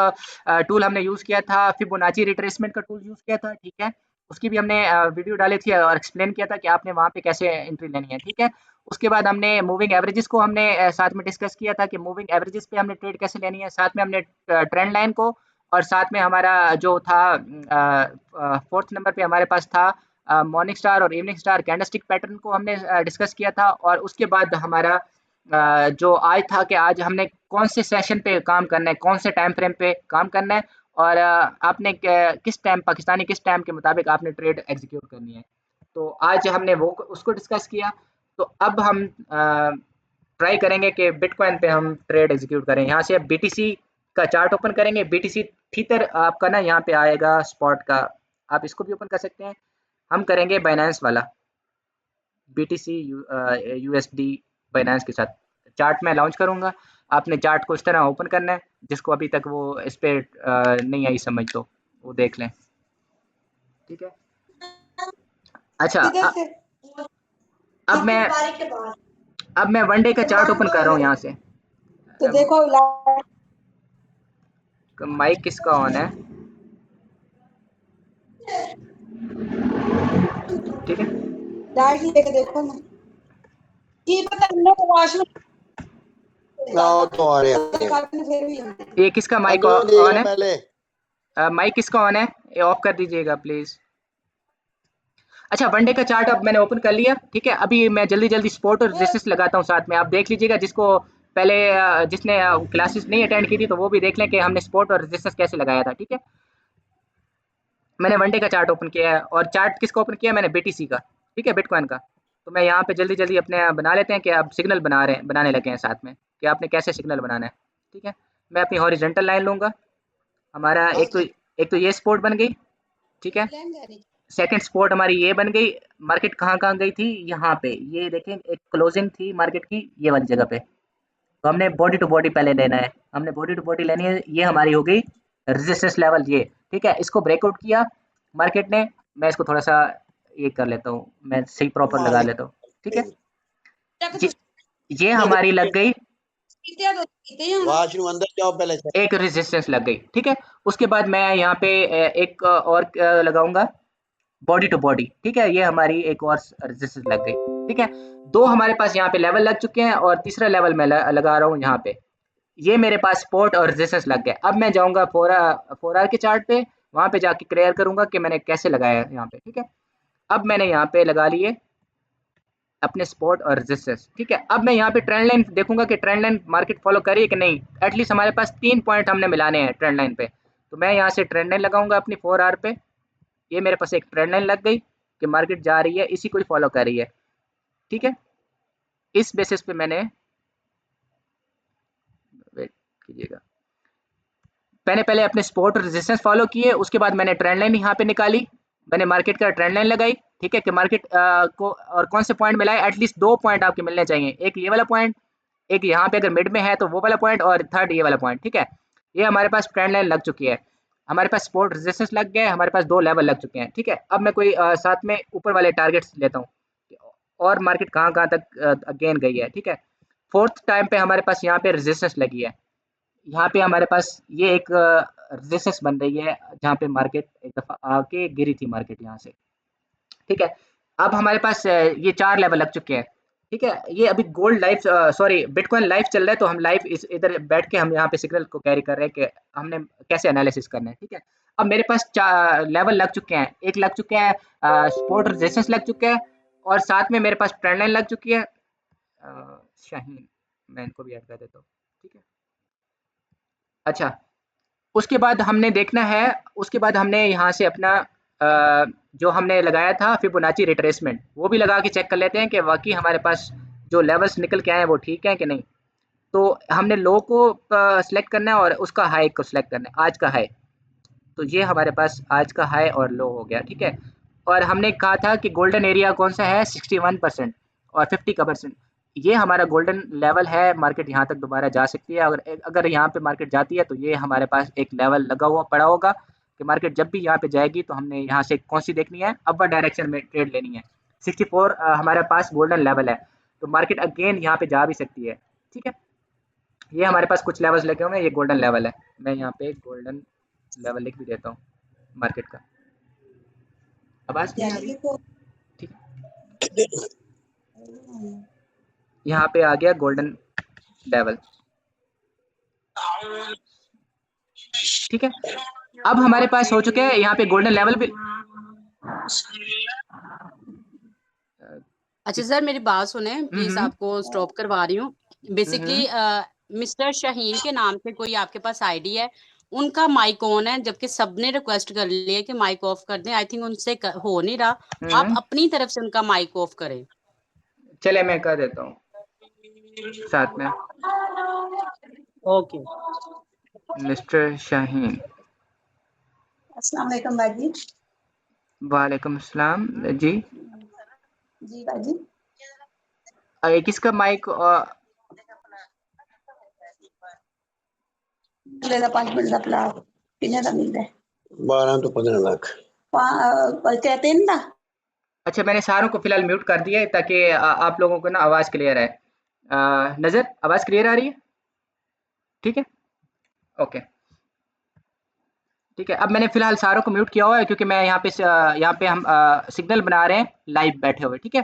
टूल हमने यूज़ किया था, फिबोनाची रिट्रेसमेंट का टूल यूज़ किया था, ठीक है। उसकी भी हमने वीडियो डाली थी और एक्सप्लेन किया था कि आपने वहाँ पे कैसे एंट्री लेनी है, ठीक है। उसके बाद हमने मूविंग एवरेजेस को हमने साथ में डिस्कस किया था कि मूविंग एवरेजेस पे हमने ट्रेड कैसे लेनी है, साथ में हमने ट्रेंड लाइन को, और साथ में हमारा जो था 4th नंबर पे हमारे पास था मॉर्निंग स्टार और इवनिंग स्टार कैंडलस्टिक पैटर्न को हमने डिस्कस किया था। और उसके बाद हमारा जो आज था कि आज हमने कौन से सेशन पे काम करना है, कौन से टाइम फ्रेम पे काम करना है, और आपने किस टाइम, पाकिस्तानी किस टाइम के मुताबिक आपने ट्रेड एग्जीक्यूट करनी है। तो आज हमने वो उसको डिस्कस किया। तो अब हम ट्राई करेंगे कि बिटकॉइन पे हम ट्रेड एग्जीक्यूट करें। यहाँ से अब बीटीसी का चार्ट ओपन करेंगे। बीटीसी थीटर आपका ना यहाँ पे आएगा स्पॉट का, आप इसको भी ओपन कर सकते हैं। हम करेंगे बाइनेंस वाला, बीटीसी यूएसडी बाइनेंस के साथ चार्ट मैं लॉन्च करूँगा। आपने चार्ट को इस तरह ओपन करना है, जिसको अभी तक वो इस पे नहीं आई समझ तो वो देख लें, ठीक है। अच्छा, अब मैं वन डे का चार्ट ओपन कर रहा हूँ यहाँ से। तो देखो माइक किसका ऑन है, ठीक है। लाइट लेके देखो ना, ये पता हम लोग वॉश में तो आ रहे हैं। फिर भी ये किसका माइक ऑन है, पहले माइक किसका ऑन है, ये ऑफ कर दीजिएगा प्लीज। अच्छा, वनडे का चार्ट अब मैंने ओपन कर लिया, ठीक है। अभी मैं जल्दी स्पॉट और रेसिस्ट लगाता हूँ साथ में, आप देख लीजिएगा। जिसको पहले जिसने क्लासेस नहीं अटेंड की थी तो वो भी देख लें कि हमने स्पॉट और रेसिस्ट कैसे लगाया था, ठीक है। मैंने वनडे का चार्ट ओपन किया है, और चार्ट किसका ओपन किया, मैंने बीटीसी का, ठीक है, बिटकॉइन का। तो मैं यहाँ पे जल्दी अपने बना लेते हैं कि आप सिग्नल बनाने लगे हैं साथ में, कि आपने कैसे सिग्नल बनाना है, ठीक है। मैं अपनी हॉरिजॉन्टल लाइन लूँगा। हमारा एक तो ये स्पॉट बन गई, ठीक है। सेकंड स्पॉट हमारी ये बन गई। मार्केट कहाँ गई थी, यहाँ पे ये देखें, एक क्लोजिंग थी मार्केट की ये वाली जगह पे। तो हमने बॉडी टू बॉडी पहले लेना है, हमने बॉडी टू बॉडी लेनी है। ये हमारी हो गई रेजिस्टेंस लेवल, ये ठीक है। इसको ब्रेकआउट किया मार्केट ने, मैं इसको थोड़ा सा ये कर लेता हूँ, मैं सही प्रॉपर लगा लेता हूँ, ठीक है। ये हमारी लग गई, वॉशरूम अंदर जाओ पहले से। एक रेजिस्टेंस लग गई, ठीक है। उसके बाद मैं यहाँ पे एक और लगाऊंगा बॉडी टू बॉडी, ठीक है। ये हमारी एक और रेजिस्टेंस लग गई, ठीक है। दो हमारे पास यहाँ पे लेवल लग चुके हैं, और तीसरा लेवल मैं लगा रहा हूँ यहाँ पे। ये मेरे पास सपोर्ट और रेजिस्टेंस लग गए। अब मैं जाऊंगा 4 आवर के चार्ट पे, वहां पे जाके क्लियर करूंगा कि मैंने कैसे लगाया है यहाँ पे, ठीक है। अब मैंने यहाँ पे लगा लिए अपने सपोर्ट और रेजिस्टेंस, ठीक है। अब मैं यहाँ पे ट्रेंड लाइन देखूंगा कि ट्रेंड लाइन मार्केट फॉलो करी है कि नहीं। एटलीस्ट हमारे पास 3 पॉइंट हमने मिलाने हैं ट्रेंड लाइन पे। तो मैं यहाँ से ट्रेंड लाइन लगाऊंगा अपनी 4 आवर पे। ये मेरे पास एक ट्रेंड लाइन लग गई कि मार्केट जा रही है, इसी को ही फॉलो कर रही है, ठीक है। इस बेसिस पे मैंने, वेट कीजिएगा, मैंने पहले अपने सपोर्ट और रेजिस्टेंस फॉलो किए। उसके बाद मैंने ट्रेंड लाइन यहाँ पे निकाली, मैंने मार्केट का ट्रेंड लाइन लगाई, ठीक है, कि मार्केट को और कौन से पॉइंट मिलाए। एटलीस्ट 2 पॉइंट आपके मिलने चाहिए, एक ये वाला पॉइंट, एक यहाँ पे अगर मिड में है तो वो वाला पॉइंट, और थर्ड ये वाला पॉइंट, ठीक है। ये हमारे पास ट्रेंड लाइन लग चुकी है, हमारे पास सपोर्ट रेजिस्टेंस लग गए, हमारे पास 2 लेवल लग चुके हैं, ठीक है। अब मैं कोई साथ में ऊपर वाले टारगेट्स लेता हूँ, और मार्केट कहाँ तक अगेन गई है, ठीक है। 4th टाइम पे हमारे पास यहाँ पे रेजिस्टेंस लगी है, यहाँ पे हमारे पास ये एक रेजिस्टेंस बन रही है जहाँ पे मार्केट एक दफ़ा आके गिरी थी मार्केट यहाँ से, ठीक है। अब हमारे पास ये 4 लेवल लग चुके हैं, ठीक है। ये अभी gold live sorry bitcoin live चल रहा है, तो हम लाइव इस इधर बैठ के हम यहाँ पे सिग्नल को कैरी कर रहे हैं कि हमने कैसे एनालिसिस करना है, ठीक है। अब मेरे पास लेवल लग चुके हैं, एक लग चुके हैं सपोर्ट रेजिस्टेंस लग चुके हैं और साथ में मेरे पास ट्रेंड लाइन लग चुकी है। शाहीन, मैं इनको भी ऐड कर देता हूँ, ठीक है। अच्छा, उसके बाद हमने देखना है, उसके बाद हमने यहाँ से अपना जो हमने लगाया था फिबोनाची रिट्रेसमेंट, वो भी लगा के चेक कर लेते हैं कि वाक़ई हमारे पास जो लेवल्स निकल के आए हैं वो ठीक हैं कि नहीं। तो हमने लो को सेलेक्ट करना है और उसका हाई को सेलेक्ट करना है, आज का हाई। तो ये हमारे पास आज का हाई और लो हो गया, ठीक है। और हमने कहा था कि गोल्डन एरिया कौन-सा है 61% और 50 का परसेंट, ये हमारा गोल्डन लेवल है, मार्केट यहाँ तक दोबारा जा सकती है। अगर यहाँ पे मार्केट जाती है तो ये हमारे पास एक लेवल लगा हुआ पड़ा होगा कि मार्केट जब भी यहाँ पे जाएगी तो हमने यहाँ से कौन-सी देखनी है, अपवर्ड डायरेक्शन में ट्रेड लेनी है। 64 हमारे पास गोल्डन लेवल है, तो मार्केट अगेन यहाँ पे जा भी सकती है, ठीक है। ये हमारे पास कुछ लेवल्स लगे हुए हैं, ये गोल्डन लेवल है। मैं यहाँ पे गोल्डन लेवल लिख भी देता हूँ मार्केट का। आवाज़ नहीं आ रही? ठीक है। यहाँ पे आ गया गोल्डन लेवल, ठीक है। अब हमारे पास हो चुके हैं यहाँ पे गोल्डन लेवल भी। अच्छा सर, मेरी बात सुने प्लीज, हम्म आपको स्टॉप करवा रही हूँ। बेसिकली हम्म मिस्टर शाहीन के नाम से कोई आपके पास आईडी है, उनका माइक ऑन है, जबकि सबने रिक्वेस्ट कर लिया कि माइक ऑफ कर दें। आई थिंक उनसे हो नहीं रहा, आप हम्म, अपनी तरफ से उनका माइक ऑफ करें। चले मैं कर देता हूँ साथ में। ओके। मिस्टर शाहीन, अस्सलाम वालेकुम बाजी। वालेकुम अस्सलाम जी। जी बाजी। किसका माइक लेदा 5 मिनट का प्लाट किन्ने दा मिलदा है? 12 तो 15 लाख। क्या 3 दा? अच्छा, मैंने सारों को फिलहाल म्यूट कर दिया है ताकि आप लोगों को ना आवाज़ क्लियर है। नज़र आवाज़ क्लियर आ रही है? ठीक है, ओके, ठीक है। अब मैंने फिलहाल सारों को म्यूट किया हुआ है क्योंकि मैं यहाँ पे हम सिग्नल बना रहे हैं लाइव बैठे हुए, ठीक है।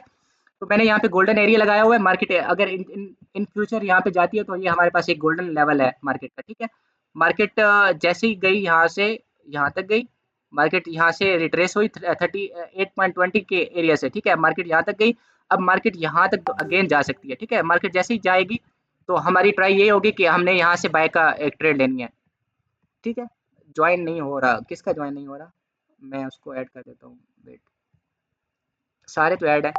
तो मैंने यहाँ पे गोल्डन एरिया लगाया हुआ है। मार्केट अगर इन फ्यूचर यहाँ पे जाती है तो ये हमारे पास एक गोल्डन लेवल है मार्केट का, ठीक है। मार्केट जैसे ही गई यहाँ से यहाँ तक गई, मार्केट यहाँ से रिट्रेस हुई 38.20 के एरिया से, ठीक है। मार्केट यहाँ तक गई, अब मार्केट यहाँ तक अगेन जा सकती है, ठीक है। मार्केट जैसे ही जाएगी तो हमारी ट्राई ये होगी कि हमने यहाँ से बाय का एक ट्रेड लेनी है, ठीक है। जॉइन नहीं हो रहा, किसका जॉइन नहीं हो रहा? मैं उसको ऐड कर देता हूँ, वेट, सारे तो ऐड है।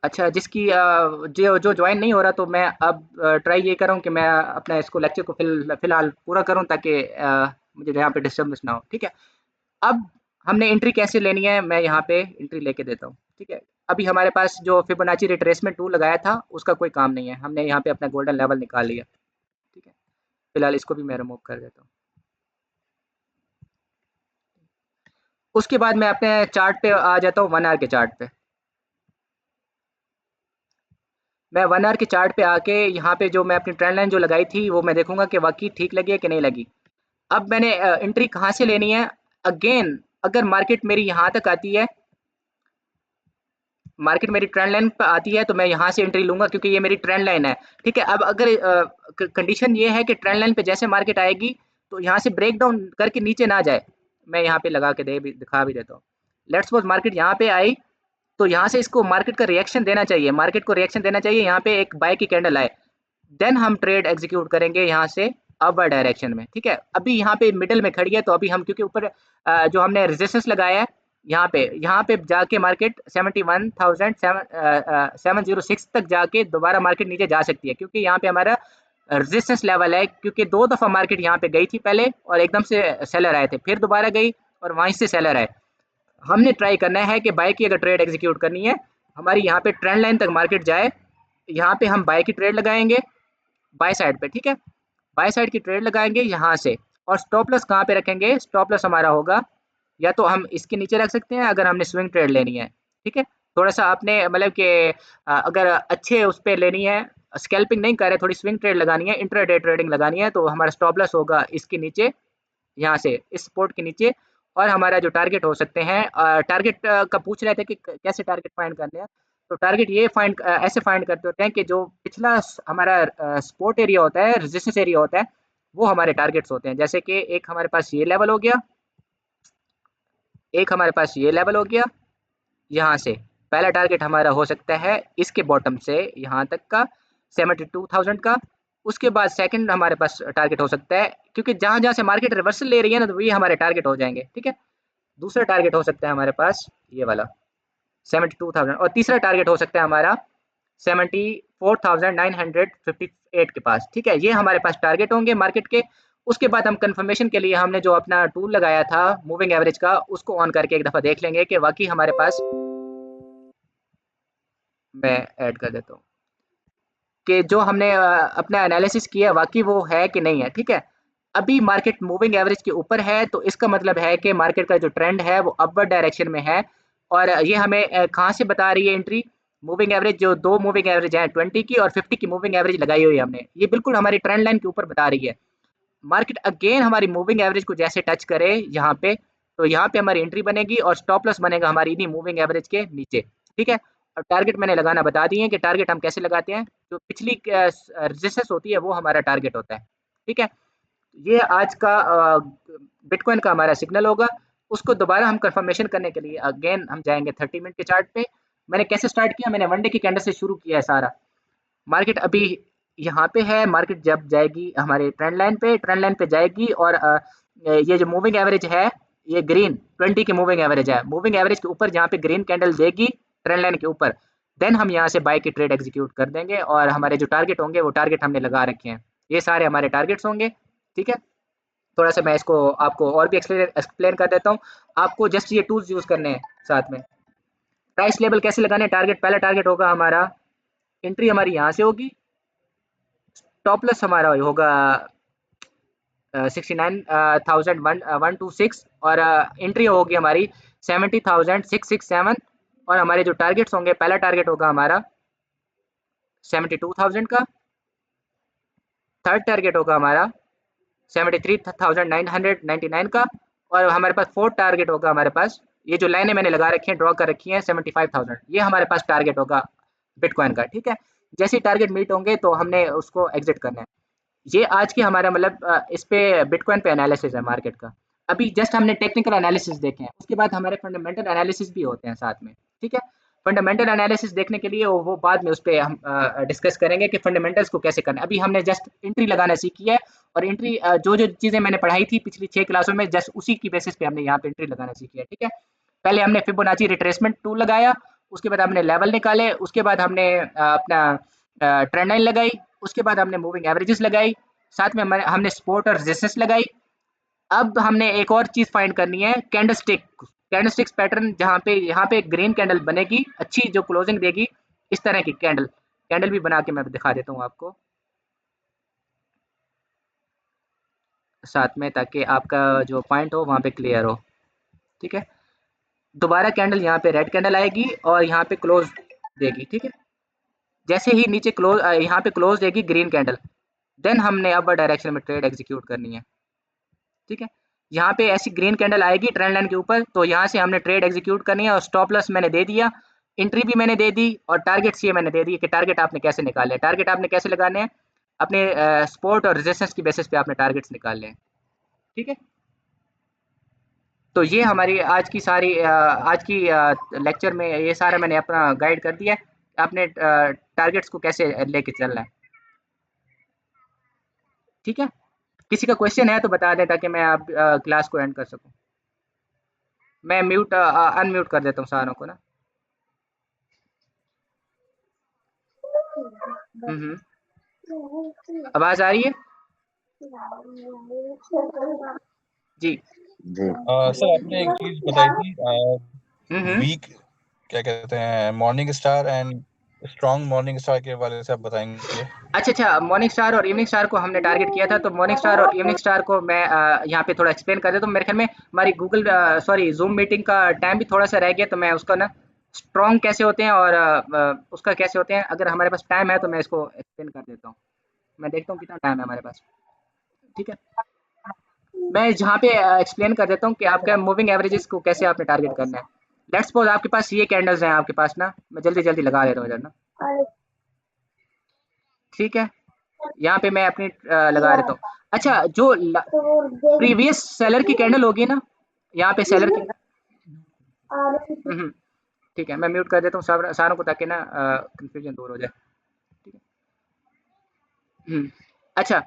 अच्छा, जिसकी जो जॉइन नहीं हो रहा, तो मैं अब ट्राई ये कर रहा हूँ कि मैं अपना इसको लेक्चर को फिलहाल पूरा करूँ ताकि मुझे यहाँ पे डिस्टर्बेंस ना हो, ठीक है। अब हमने एंट्री कैसे लेनी है, मैं यहाँ पे एंट्री लेके देता हूँ, ठीक है। अभी हमारे पास जो फिबोनाची रिट्रेसमेंट टूल लगाया था उसका कोई काम नहीं है, हमने यहाँ पे अपना गोल्डन लेवल निकाल लिया, ठीक है। फिलहाल इसको भी मैं रिमूव कर देता हूँ। उसके बाद मैं अपने चार्ट पे आ जाता हूँ, 1 आवर के चार्ट पे। मैं 1 आवर के चार्ट पे आके यहाँ पे जो मैं अपनी ट्रेंड लाइन जो लगाई थी वो मैं देखूंगा कि वाकई ठीक लगी है कि नहीं लगी। अब मैंने एंट्री कहाँ से लेनी है? अगेन अगर मार्केट मेरी यहाँ तक आती है, मार्केट मेरी ट्रेंड लाइन पर आती है तो मैं यहाँ से एंट्री लूंगा क्योंकि ये मेरी ट्रेंड लाइन है, ठीक है। अब अगर कंडीशन ये है कि ट्रेंड लाइन पे जैसे मार्केट आएगी तो यहाँ से ब्रेक डाउन करके नीचे ना जाए, मैं यहाँ पे लगा के दिखा भी देता हूँ। लेट्स सपोज मार्केट यहाँ पे आई तो यहाँ से इसको मार्केट का रिएक्शन देना चाहिए, मार्केट को रिएक्शन देना चाहिए, यहाँ पे एक बाय की कैंडल आए, देन हम ट्रेड एग्जीक्यूट करेंगे यहाँ से अपवर्ड डायरेक्शन में, ठीक है। अभी यहाँ पे मिडल में खड़ी है तो अभी हम क्योंकि ऊपर जो हमने रेजिस्टेंस लगाया है यहाँ पे जाके मार्केट 71,706 तक जाके दोबारा मार्केट नीचे जा सकती है क्योंकि यहाँ पे हमारा रेजिस्टेंस लेवल है, क्योंकि 2 दफ़ा मार्केट यहाँ पे गई थी पहले और एकदम से सेलर आए थे, फिर दोबारा गई और वहीं से सेलर आए। हमने ट्राई करना है कि बाय की अगर ट्रेड एग्जीक्यूट करनी है, हमारी यहाँ पे ट्रेंड लाइन तक मार्केट जाए, यहाँ पे हम बाय की ट्रेड लगाएंगे बाय साइड पे, ठीक है। बाय साइड की ट्रेड लगाएंगे यहाँ से और स्टॉप लॉस कहाँ पे रखेंगे? स्टॉप लॉस हमारा होगा या तो हम इसके नीचे रख सकते हैं अगर हमने स्विंग ट्रेड लेनी है, ठीक है। थोड़ा सा आपने मतलब कि अगर अच्छे उस पर लेनी है स्कैल्पिंग नहीं कर रहे, थोड़ी स्विंग ट्रेड लगानी है, इंट्राडे ट्रेडिंग लगानी है, तो हमारा स्टॉप लॉस होगा इसके नीचे, यहाँ से इस सपोर्ट के नीचे। और हमारा जो टारगेट हो सकते हैं, टारगेट का पूछ रहे थे कि कैसे टारगेट फाइंड करने हैं, तो टारगेट ये फाइंड ऐसे फाइंड करते होते हैं कि जो पिछला हमारा सपोर्ट एरिया होता है, रेजिस्टेंस एरिया होता है, वो हमारे टारगेट्स होते हैं। जैसे कि एक हमारे पास ये लेवल हो गया, एक हमारे पास ये लेवल हो गया, यहाँ से पहला टारगेट हमारा हो सकता है इसके बॉटम से यहाँ तक का 72,000 का। उसके बाद सेकंड हमारे पास टारगेट हो सकता है, क्योंकि जहाँ से मार्केट रिवर्सल ले रही है ना, तो ये हमारे टारगेट हो जाएंगे, ठीक है। दूसरा टारगेट हो सकता है हमारे पास ये वाला 72,000, और तीसरा टारगेट हो सकता है हमारा 74,958 के पास, ठीक है। ये हमारे पास टारगेट होंगे मार्केट के। उसके बाद हम कंफर्मेशन के लिए हमने जो अपना टूल लगाया था मूविंग एवरेज का, उसको ऑन करके एक दफ़ा देख लेंगे कि वाकई हमारे पास, मैं ऐड कर देता हूँ, कि जो हमने अपना एनालिसिस किया वाकई वो है कि नहीं है, ठीक है। अभी मार्केट मूविंग एवरेज के ऊपर है, तो इसका मतलब है कि मार्केट का जो ट्रेंड है वो अपवर्ड डायरेक्शन में है। और ये हमें कहाँ से बता रही है एंट्री? मूविंग एवरेज, जो दो मूविंग एवरेज हैं 20 की और 50 की मूविंग एवरेज लगाई हुई है हमने, ये बिल्कुल हमारी ट्रेंड लाइन के ऊपर बता रही है। मार्केट अगेन हमारी मूविंग एवरेज को जैसे टच करे यहाँ पे, तो यहाँ पे हमारी एंट्री बनेगी और स्टॉप लॉस बनेगा हमारी इन्हीं मूविंग एवरेज के नीचे, ठीक है। और टारगेट मैंने लगाना बता दिए कि टारगेट हम कैसे लगाते हैं, जो पिछली रेजिस्टेंस होती है वो हमारा टारगेट होता है, ठीक है। ये आज का बिटकॉइन का हमारा सिग्नल होगा। उसको दोबारा हम कंफर्मेशन करने के लिए अगेन हम जाएंगे 30 मिनट के चार्ट पे। मैंने कैसे स्टार्ट किया, मैंने वन डे की कैंडल से शुरू किया है सारा। मार्केट अभी यहाँ पे है, मार्केट जब जाएगी हमारे ट्रेंड लाइन पे जाएगी, और ये जो मूविंग एवरेज है, ये ग्रीन 20 की मूविंग एवरेज है, मूविंग एवरेज के ऊपर जहाँ पे ग्रीन कैंडल देगी ट्रेंड लाइन के ऊपर, देन हम यहाँ से बाय की ट्रेड एग्जीक्यूट कर देंगे, और हमारे जो टारगेट होंगे वो टारगेट हमने लगा रखे हैं, ये सारे हमारे टारगेट्स होंगे, ठीक है। थोड़ा सा मैं इसको आपको और भी एक्सप्लेन कर देता हूँ। आपको जस्ट ये टूल्स यूज करने हैं साथ में। प्राइस लेवल कैसे लगाने हैं? टारगेट, पहला टारगेट होगा हमारा, एंट्री हमारी यहाँ से होगी, टॉप लॉस हमारा होगा 69,126, और एंट्री होगी हमारी 70,667, और हमारे जो टारगेट्स होंगे, पहला टारगेट होगा हमारा 72,000 का, थर्ड टारगेट होगा हमारा 73,999 का, और हमारे पास फोर्थ टारगेट होगा हमारे पास, ये जो लाइनें मैंने लगा रखी हैं, ड्रॉ कर रखी हैं, 75,000, ये हमारे पास टारगेट होगा बिटकॉइन का, ठीक है। जैसे ही टारगेट मीट होंगे तो हमने उसको एग्जिट करना है। ये आज की हमारा मतलब इस पे बिटकॉइन पे एनालिसिस है मार्केट का। अभी जस्ट हमने टेक्निकल एनालिसिस देखे हैं, उसके बाद हमारे फंडामेंटल एनालिसिस भी होते हैं साथ में, ठीक है। फंडामेंटल एनालिसिस देखने के लिए वो बाद में उस पर हम डिस्कस करेंगे कि फंडामेंटल्स को कैसे करना है। अभी हमने जस्ट एंट्री लगाना सीखी है, और एंट्री जो चीज़ें मैंने पढ़ाई थी पिछली 6 क्लासों में, जस्ट उसी की बेसिस पे हमने यहाँ पे एंट्री लगाना सीखी है, ठीक है। पहले हमने फिबोनाची रिट्रेसमेंट टूल लगाया, उसके बाद हमने लेवल निकाले, उसके बाद हमने अपना ट्रेंड लाइन लगाई, उसके बाद हमने मूविंग एवरेजेस लगाई, साथ में हमने सपोर्ट और रेजिस्टेंस लगाई। अब हमने एक और चीज़ फाइंड करनी है, कैंडलस्टिक्स पैटर्न, जहाँ पे यहाँ पे एक ग्रीन कैंडल बनेगी अच्छी, जो क्लोजिंग देगी, इस तरह की कैंडल भी बना के मैं दिखा देता हूँ आपको साथ में, ताकि आपका जो पॉइंट हो वहाँ पे क्लियर हो, ठीक है। दोबारा कैंडल यहाँ पे रेड कैंडल आएगी और यहाँ पे क्लोज देगी, ठीक है। जैसे ही नीचे क्लोज, यहाँ पे क्लोज देगी ग्रीन कैंडल, देन हमने अपर डायरेक्शन में ट्रेड एग्जीक्यूट करनी है, ठीक है। यहाँ पे ऐसी ग्रीन कैंडल आएगी ट्रेंड लाइन के ऊपर, तो यहाँ से हमने ट्रेड एग्जीक्यूट करनी है, और स्टॉप लॉस मैंने दे दिया, एंट्री भी मैंने दे दी, और टारगेट्स ये मैंने दे दिए कि टारगेट आपने कैसे निकाले हैं। टारगेट आपने कैसे लगाने हैं? अपने सपोर्ट और रेजिस्टेंस की बेसिस पे आपने टारगेट्स निकालने हैं, ठीक है। तो ये हमारी आज की सारी आज की लेक्चर में ये सारा मैंने अपना गाइड कर दिया है, आपने टारगेट्स को कैसे लेके चलना है, ठीक है। किसी का क्वेश्चन है तो बता दें, ताकि मैं आप क्लास को एंड कर सकूं। मैं अनम्यूट कर देता हूँ सारों को ना। आवाज आ रही है जी? सर आपने एक चीज बताई थी, वीक क्या कहते हैं, morning star and strong morning star के बारे से आप बताएंगे? अच्छा, मॉर्निंग स्टार और इवनिंग स्टार को हमने टारगेट किया था, तो मॉर्निंग स्टार और इवनिंग स्टार को मैं यहाँ पे थोड़ा एक्सप्लेन कर देता हूँ। मेरे ख्याल में हमारी जूम मीटिंग का टाइम भी थोड़ा सा रह गया, तो मैं उसका ना स्ट्रॉन्ग कैसे होते हैं और उसका कैसे होते हैं। अगर हमारे पास टाइम है तो मैं इसको एक्सप्लेन कर देता हूँ। मैं देखता हूँ कितना टाइम है हमारे पास, ठीक है। मैं जहाँ पे एक्सप्लेन कर देता हूँ कि आपका मूविंग एवरेजेस को कैसे आपने टारगेट करना है। लेट्स सपोज आपके पास ये कैंडल्स हैं आपके पास ना, मैं जल्दी जल्दी लगा देता हूँ इधर ना, ठीक है। यहाँ पे मैं अपनी लगा देता हूँ। अच्छा, जो प्रीवियस सेलर की कैंडल होगी ना, यहाँ पे सेलर की, ठीक है, मैं म्यूट कर देता हूँ सारों को ताकि ना कंफ्यूजन दूर हो जाए, ठीक है। अच्छा,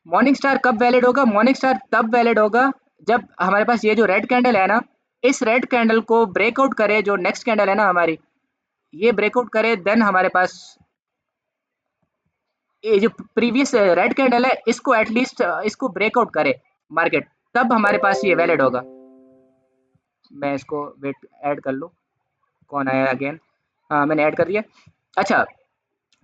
मॉर्निंग स्टार कब वैलिड होगा? मॉर्निंग स्टार तब वैलिड होगा जब हमारे पास ये जो रेड कैंडल है ना, इस रेड कैंडल को ब्रेकआउट करे, जो नेक्स्ट कैंडल है ना हमारी, ये ब्रेकआउट करे, देन हमारे पास ये जो प्रीवियस रेड कैंडल है इसको एटलीस्ट इसको ब्रेकआउट करे मार्केट, तब हमारे पास ये वैलिड होगा। मैं इसको वेट ऐड कर लूँ, कौन आया अगेन? हाँ, मैंने ऐड कर दिया। अच्छा,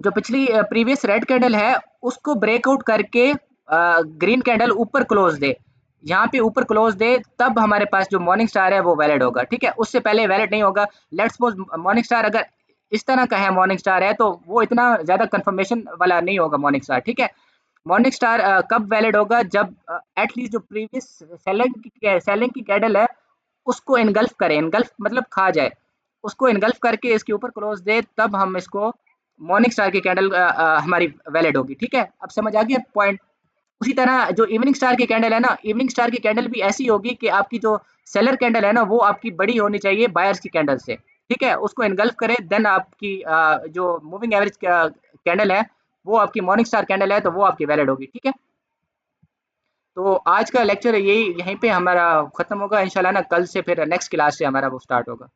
जो पिछली प्रीवियस रेड कैंडल है उसको ब्रेकआउट करके ग्रीन कैंडल ऊपर क्लोज दे, यहाँ पे ऊपर क्लोज दे, तब हमारे पास जो मॉर्निंग स्टार है वो वैलिड होगा, ठीक है। उससे पहले वैलिड नहीं होगा। लेट्स सपोज मॉर्निंग स्टार अगर इस तरह का है मॉर्निंग स्टार है तो वो इतना ज़्यादा कंफर्मेशन वाला नहीं होगा मॉर्निंग स्टार, ठीक है। मॉर्निंग स्टार कब वैलिड होगा? जब एटलीस्ट जो प्रीवियस सेलिंग की कैंडल है उसको इनगल्फ करे, इनगल्फ मतलब खा जाए, उसको इनगल्फ करके इसके ऊपर क्लोज दे, तब हम इसको मॉर्निंग स्टार की कैंडल हमारी वैलिड होगी, ठीक है। अब समझ आ गया पॉइंट? उसी तरह जो इवनिंग स्टार की कैंडल है ना, इवनिंग स्टार की कैंडल भी ऐसी होगी कि आपकी जो सेलर कैंडल है ना वो आपकी बड़ी होनी चाहिए बायर्स की कैंडल से, ठीक है। उसको इनगल्फ करे, देन आपकी जो मूविंग एवरेज कैंडल है वो आपकी मॉर्निंग स्टार कैंडल है तो वो आपकी वैलिड होगी, ठीक है। तो आज का लेक्चर यही यहीं पे हमारा खत्म होगा इंशाल्लाह ना। कल से फिर नेक्स्ट क्लास से हमारा वो स्टार्ट होगा।